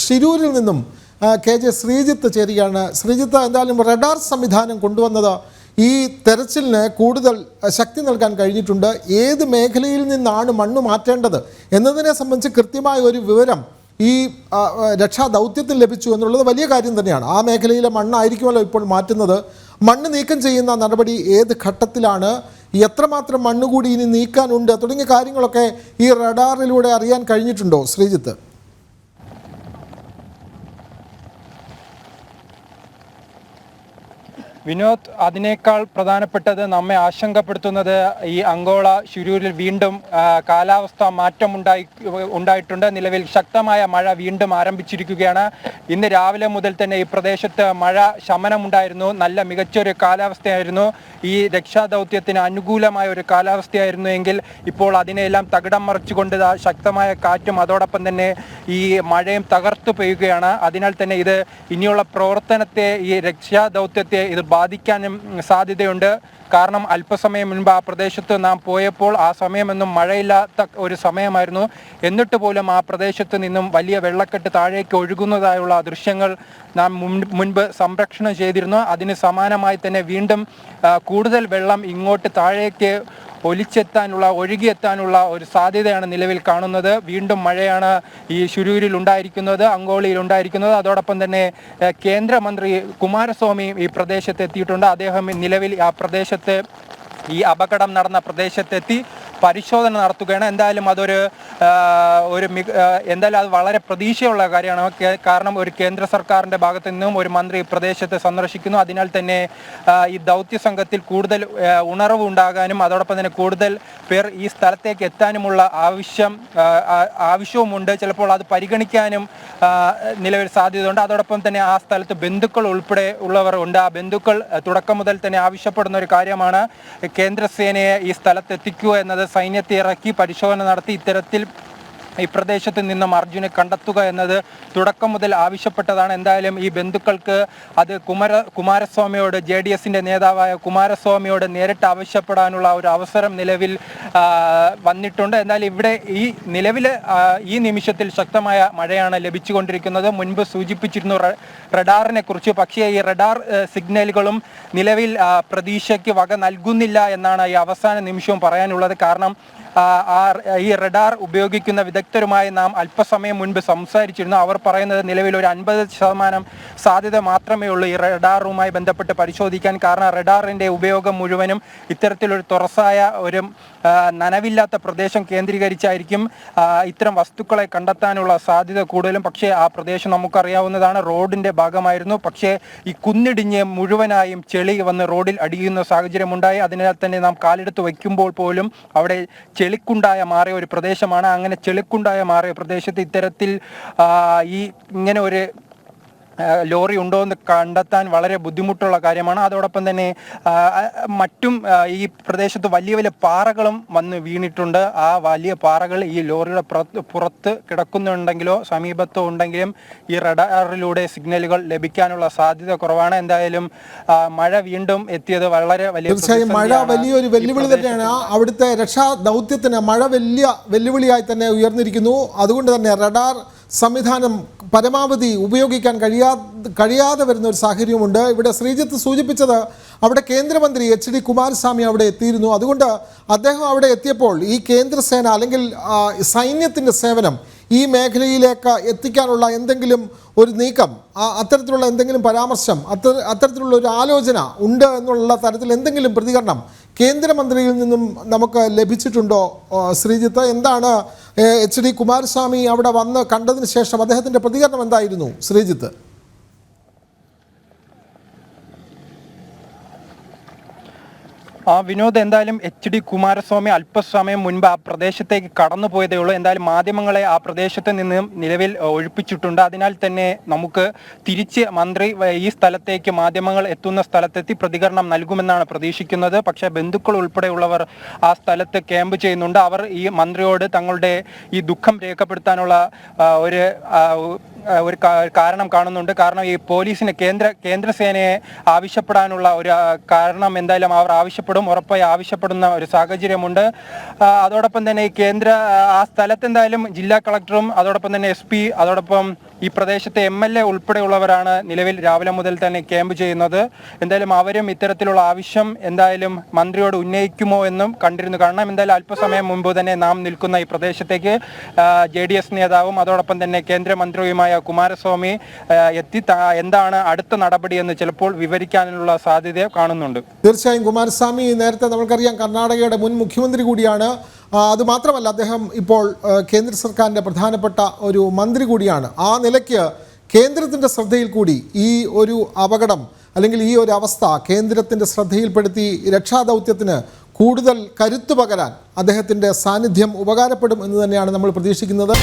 ഷിരൂരിൽ നിന്നും KJ ശ്രീജിത്ത് ചേരുകയാണ്. ശ്രീജിത്ത്, എന്തായാലും റഡാർ സംവിധാനം കൊണ്ടുവന്നത് ഈ തെരച്ചിലിന് കൂടുതൽ ശക്തി നൽകാൻ കഴിഞ്ഞിട്ടുണ്ട്. ഏത് മേഖലയിൽ നിന്നാണ് മണ്ണ് മാറ്റേണ്ടത് എന്നതിനെ സംബന്ധിച്ച് കൃത്യമായ ഒരു വിവരം ഈ രക്ഷാ ദൗത്യത്തിൽ ലഭിച്ചു എന്നുള്ളത് വലിയ കാര്യം തന്നെയാണ്. ആ മേഖലയിലെ മണ്ണായിരിക്കുമല്ലോ ഇപ്പോൾ മാറ്റുന്നത്. മണ്ണ് നീക്കം ചെയ്യുന്ന നടപടി ഏത് ഘട്ടത്തിലാണ്, എത്രമാത്രം മണ്ണ് കൂടി ഇനി നീക്കാനുണ്ട് തുടങ്ങിയ കാര്യങ്ങളൊക്കെ ഈ റഡാറിലൂടെ അറിയാൻ കഴിഞ്ഞിട്ടുണ്ടോ ശ്രീജിത്ത്? വിനോദ്, അതിനേക്കാൾ പ്രധാനപ്പെട്ടത് നമ്മെ ആശങ്കപ്പെടുത്തുന്നത് ഈ അങ്കോള ഷിരൂരിൽ വീണ്ടും കാലാവസ്ഥ മാറ്റം ഉണ്ടായിട്ടുണ്ട്. നിലവിൽ ശക്തമായ മഴ വീണ്ടും ആരംഭിച്ചിരിക്കുകയാണ്. ഇന്ന് രാവിലെ മുതൽ തന്നെ ഈ പ്രദേശത്ത് മഴ ശമനമുണ്ടായിരുന്നു. നല്ല മികച്ചൊരു കാലാവസ്ഥയായിരുന്നു. ഈ രക്ഷാദൗത്യത്തിന് അനുകൂലമായ ഒരു കാലാവസ്ഥയായിരുന്നു എങ്കിൽ ഇപ്പോൾ അതിനെല്ലാം തകിടം മറിച്ചുകൊണ്ട് ശക്തമായ കാറ്റും അതോടൊപ്പം തന്നെ ഈ മഴയും തകർത്തു പെയ്യുകയാണ്. അതിനാൽ തന്നെ ഇത് ഇനിയുള്ള പ്രവർത്തനത്തെ, ഈ രക്ഷാദൗത്യത്തെ ഇത് ബാധിക്കാനും സാധ്യതയുണ്ട്. കാരണം അല്പസമയം മുൻപ് ആ പ്രദേശത്ത് നാം പോയപ്പോൾ ആ സമയമൊന്നും മഴയില്ലാത്ത ഒരു സമയമായിരുന്നു. എന്നിട്ട് പോലും ആ പ്രദേശത്ത് നിന്നും വലിയ വെള്ളക്കെട്ട് താഴേക്ക് ഒഴുകുന്നതായുള്ള ദൃശ്യങ്ങൾ നാം മുൻപ് സംരക്ഷണം ചെയ്തിരുന്നു. അതിന് സമാനമായി തന്നെ വീണ്ടും കൂടുതൽ വെള്ളം ഇങ്ങോട്ട് താഴേക്ക് ഒഴുകിയെത്താനുള്ള ഒരു സാധ്യതയാണ് നിലവിൽ കാണുന്നത്. വീണ്ടും മഴയാണ് ഈ ഷിരൂരിൽ ഉണ്ടായിരിക്കുന്നത്, അങ്കോളയിൽ ഉണ്ടായിരിക്കുന്നത്. അതോടൊപ്പം തന്നെ കേന്ദ്രമന്ത്രി കുമാരസ്വാമി ഈ പ്രദേശത്ത് എത്തിയിട്ടുണ്ട്. അദ്ദേഹം നിലവിൽ ആ പ്രദേശത്ത്, ഈ അപകടം നടന്ന പ്രദേശത്തെത്തി പരിശോധന നടത്തുകയാണ്. എന്തായാലും എന്തായാലും അത് വളരെ പ്രതീക്ഷയുള്ള കാര്യമാണ്. കാരണം ഒരു കേന്ദ്ര സർക്കാരിൻ്റെ ഭാഗത്തു നിന്നും ഒരു മന്ത്രി പ്രദേശത്ത് സന്ദർശിക്കുന്നു. അതിനാൽ തന്നെ ഈ ദൗത്യ സംഘത്തിൽ കൂടുതൽ ഉണർവ് ഉണ്ടാകാനും അതോടൊപ്പം തന്നെ കൂടുതൽ പേർ ഈ സ്ഥലത്തേക്ക് എത്താനുമുള്ള ആവശ്യവുമുണ്ട്. ചിലപ്പോൾ അത് പരിഗണിക്കാനും നിലവിൽ സാധ്യതയുണ്ട്. അതോടൊപ്പം തന്നെ ആ സ്ഥലത്ത് ബന്ധുക്കൾ ഉൾപ്പെടെ ഉള്ളവർ ഉണ്ട്. ആ ബന്ധുക്കൾ തുടക്കം മുതൽ തന്നെ ആവശ്യപ്പെടുന്ന ഒരു കാര്യമാണ് കേന്ദ്രസേനയെ ഈ സ്ഥലത്ത് എത്തിക്കുക എന്നത്. സൈന്യത്തെ ഇറക്കി പരിശോധന നടത്തി ഇത്തരത്തിൽ ഈ പ്രദേശത്ത് നിന്നും അർജുനെ കണ്ടെത്തുക എന്നത് തുടക്കം മുതൽ ആവശ്യപ്പെട്ടതാണ്. എന്തായാലും ഈ ബന്ധുക്കൾക്ക് അത് കുമാരസ്വാമിയോട്, JDS-ന്റെ നേതാവായ കുമാരസ്വാമിയോട് നേരിട്ട് ആവശ്യപ്പെടാനുള്ള ഒരു അവസരം നിലവിൽ വന്നിട്ടുണ്ട്. എന്നാൽ ഇവിടെ ഈ നിമിഷത്തിൽ ശക്തമായ മഴയാണ് ലഭിച്ചുകൊണ്ടിരിക്കുന്നത്. മുൻപ് സൂചിപ്പിച്ചിരുന്നു റഡാറിനെ കുറിച്ച്. പക്ഷേ ഈ റഡാർ സിഗ്നലുകളും നിലവിൽ പ്രതീക്ഷയ്ക്ക് വക നൽകുന്നില്ല എന്നാണ് ഈ അവസാന നിമിഷവും പറയാനുള്ളത്. കാരണം ഈ റഡാർ ഉപയോഗിക്കുന്ന വിദഗ്ധരുമായി നാം അല്പസമയം മുൻപ് സംസാരിച്ചിരുന്നു. അവർ പറയുന്നത് നിലവിൽ ഒരു 50% സാധ്യത മാത്രമേ ഉള്ളൂ ഈ റഡാറുമായി ബന്ധപ്പെട്ട് പരിശോധിക്കാൻ. കാരണം റഡാറിൻ്റെ ഉപയോഗം മുഴുവനും ഇത്തരത്തിലൊരു തുറസായ ഒരു നനവില്ലാത്ത പ്രദേശം കേന്ദ്രീകരിച്ചായിരിക്കും ഇത്തരം വസ്തുക്കളെ കണ്ടെത്താനുള്ള സാധ്യത കൂടുതലും. പക്ഷേ ആ പ്രദേശം നമുക്കറിയാവുന്നതാണ്, റോഡിൻ്റെ ഭാഗമായിരുന്നു. പക്ഷേ ഈ കുന്നിടിഞ്ഞ് മുഴുവനായും ചെളി വന്ന് റോഡിൽ അടിയുന്ന സാഹചര്യമുണ്ടായി. അതിനാൽ തന്നെ നാം കാലെടുത്ത് വയ്ക്കുമ്പോൾ പോലും അവിടെ ചെളിക്കുണ്ടായ മാറിയ ഒരു പ്രദേശമാണ്. അങ്ങനെ ചെളിക്കുണ്ടായ മാറിയ പ്രദേശത്ത് ഇത്തരത്തിൽ ഇങ്ങനെ ഒരു ലോറി ഉണ്ടോ എന്ന് കണ്ടെത്താൻ വളരെ ബുദ്ധിമുട്ടുള്ള കാര്യമാണ്. അതോടൊപ്പം തന്നെ മറ്റും ഈ പ്രദേശത്ത് വലിയ വലിയ പാറകളും വന്ന് വീണിട്ടുണ്ട്. ആ വലിയ പാറകൾ ഈ ലോറിയുടെ പുറത്ത് കിടക്കുന്നുണ്ടെങ്കിലോ സമീപത്തോ ഉണ്ടെങ്കിലും ഈ റഡാറിലൂടെ സിഗ്നലുകൾ ലഭിക്കാനുള്ള സാധ്യത കുറവാണ്. എന്തായാലും മഴ വീണ്ടും എത്തിയത് വളരെ വലിയൊരു വെല്ലുവിളി തന്നെയാണ്. അവിടുത്തെ രക്ഷാ ദൗത്യത്തിന് മഴ വലിയ വെല്ലുവിളിയായി തന്നെ ഉയർന്നിരിക്കുന്നു. അതുകൊണ്ട് തന്നെ റഡാർ സംവിധാനം പരമാവധി ഉപയോഗിക്കാൻ കഴിയാതെ വരുന്ന ഒരു സാഹചര്യമുണ്ട്. ഇവിടെ ശ്രീജിത്ത് സൂചിപ്പിച്ചത് അവിടെ കേന്ദ്രമന്ത്രി HD കുമാരസ്വാമി അവിടെ എത്തിയിരുന്നു. അതുകൊണ്ട് അദ്ദേഹം അവിടെ എത്തിയപ്പോൾ ഈ കേന്ദ്രസേന അല്ലെങ്കിൽ സൈന്യത്തിൻ്റെ സേവനം ഈ മേഖലയിലേക്ക് എത്തിക്കാനുള്ള എന്തെങ്കിലും ഒരു നീക്കം, അത്തരത്തിലുള്ള എന്തെങ്കിലും പരാമർശം, അത്തരത്തിലുള്ള ഒരു ആലോചന ഉണ്ട് എന്നുള്ള തരത്തിൽ എന്തെങ്കിലും പ്രതികരണം കേന്ദ്രമന്ത്രിയിൽ നിന്നും നമുക്ക് ലഭിച്ചിട്ടുണ്ടോ ശ്രീജിത്ത്? എന്താണ് HD കുമാരസ്വാമി അവിടെ വന്ന് കണ്ടതിന് ശേഷം അദ്ദേഹത്തിൻ്റെ പ്രതികരണം എന്തായിരുന്നു ശ്രീജിത്ത്? വിനോദ്, എന്തായാലും HD കുമാരസ്വാമി അല്പസമയം മുൻപ് ആ പ്രദേശത്തേക്ക് കടന്നു പോയതേ ഉള്ളൂ. എന്തായാലും മാധ്യമങ്ങളെ ആ പ്രദേശത്ത് നിന്നും നിലവിൽ ഒഴിപ്പിച്ചിട്ടുണ്ട്. അതിനാൽ തന്നെ നമുക്ക് തിരിച്ച് മന്ത്രി ഈ സ്ഥലത്തേക്ക്, മാധ്യമങ്ങൾ എത്തുന്ന സ്ഥലത്തെത്തി പ്രതികരണം നൽകുമെന്നാണ് പ്രതീക്ഷിക്കുന്നത്. പക്ഷേ ബന്ധുക്കൾ ഉൾപ്പെടെയുള്ളവർ ആ സ്ഥലത്ത് ക്യാമ്പ് ചെയ്യുന്നുണ്ട്. അവർ ഈ മന്ത്രിയോട് തങ്ങളുടെ ഈ ദുഃഖം രേഖപ്പെടുത്താനുള്ള ഒരു കാരണം കാണുന്നുണ്ട്. കാരണം ഈ പോലീസിന് കേന്ദ്രസേനയെ ആവശ്യപ്പെടാനുള്ള ഒരു കാരണം എന്തായാലും അവർ ഉറപ്പായി ആവശ്യപ്പെടുന്ന ഒരു സാഹചര്യമുണ്ട്. അതോടൊപ്പം തന്നെ ഈ ആ സ്ഥലത്ത് എന്തായാലും ജില്ലാ കളക്ടറും അതോടൊപ്പം തന്നെ SP, അതോടൊപ്പം ഈ പ്രദേശത്തെ MLA ഉൾപ്പെടെയുള്ളവരാണ് നിലവിൽ രാവിലെ മുതൽ തന്നെ ക്യാമ്പ് ചെയ്യുന്നത്. എന്തായാലും അവരും ഇത്തരത്തിലുള്ള ആവശ്യം എന്തായാലും മന്ത്രിയോട് ഉന്നയിക്കുമോ എന്നും കണ്ടിരുന്നു. കാരണം എന്തായാലും അല്പസമയം മുമ്പ് തന്നെ നാം നിൽക്കുന്ന ഈ പ്രദേശത്തേക്ക് JDS നേതാവും അതോടൊപ്പം തന്നെ കേന്ദ്രമന്ത്രിയുമായ കുമാരസ്വാമി എത്തി എന്താണ് അടുത്ത നടപടി എന്ന് ചിലപ്പോൾ വിവരിക്കാനുള്ള സാധ്യത കാണുന്നുണ്ട്. തീർച്ചയായും കുമാരസ്വാമി നേരത്തെ നമുക്കറിയാം കർണാടകയുടെ മുൻ മുഖ്യമന്ത്രി കൂടിയാണ്. അതുമാത്രമല്ല അദ്ദേഹം ഇപ്പോൾ കേന്ദ്ര സർക്കാരിൻ്റെ പ്രധാനപ്പെട്ട ഒരു മന്ത്രി കൂടിയാണ്. ആ നിലയ്ക്ക് കേന്ദ്രത്തിൻ്റെ ശ്രദ്ധയിൽ കൂടി ഈ ഒരു അപകടം അല്ലെങ്കിൽ ഈ ഒരു അവസ്ഥ കേന്ദ്രത്തിൻ്റെ ശ്രദ്ധയിൽപ്പെടുത്തി രക്ഷാദൗത്യത്തിന് കൂടുതൽ കരുത്തു പകരാൻ അദ്ദേഹത്തിൻ്റെ സാന്നിധ്യം ഉപകാരപ്പെടും എന്ന് തന്നെയാണ് നമ്മൾ പ്രതീക്ഷിക്കുന്നത്.